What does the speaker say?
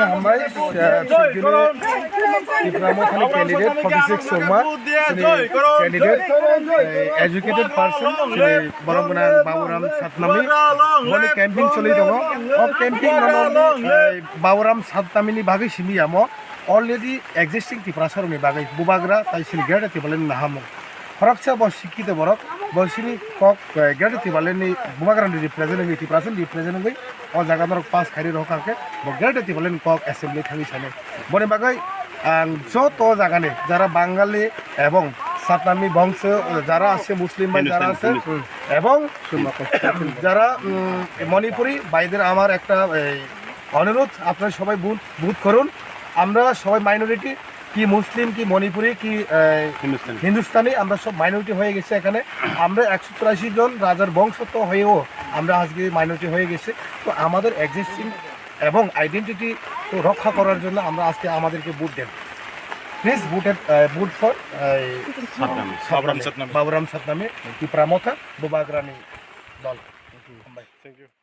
হামবাই candidate 46 Sharma candidate educated person বরমগনা বাবুরাম সাতনামি বলে camping চলি দङ ক্যাম্পিং বাবুরাম সাতনামিनि बागै सिमियामो अलरेडी एक्जिस्टिं टिप्रासारनि बागै बुबाग्रा ताइसिल गेट टिबलेन नाहामो फरकसा ब शिक्षित बरक बसिनि कक गेट टिबलेनि बुबाग्रानि रिप्रेजेन्टेटिभ टिप्रासन रिप्रेजेन्टेटिभ अ जागादर पास खारि रखाके ब गेट टिबलेन कक असेम्बली थाङि साने बनि बागै যত জাগানে যারা বাঙালি এবং সাতনামি বংশ যারা আছে মুসলিম ভাই যারা আছে এবং যারা মণিপুরি ভাইদের আমার একটা অনুরোধ আপনারা সবাই বুথ করুন আমরা সবাই মাইনরিটি কি মুসলিম কি মণিপুরি কি হিন্দুস্তানি আমরা সব মাইনরিটি হয়ে গেছে এখানে আমরা 184 জন রাজার বংশ তো হয়েও আমরা আজকে মাইনরিটি হয়ে গেছে তো আমাদের এক্সিস্টিং এবং আইডেন্টিটি তো রক্ষা করার জন্য আমরা আজকে আমাদেরকে ভোট দেন please vote for Baburam Satnami Tipra Motha বুবাগ্রানি দল। Thank you.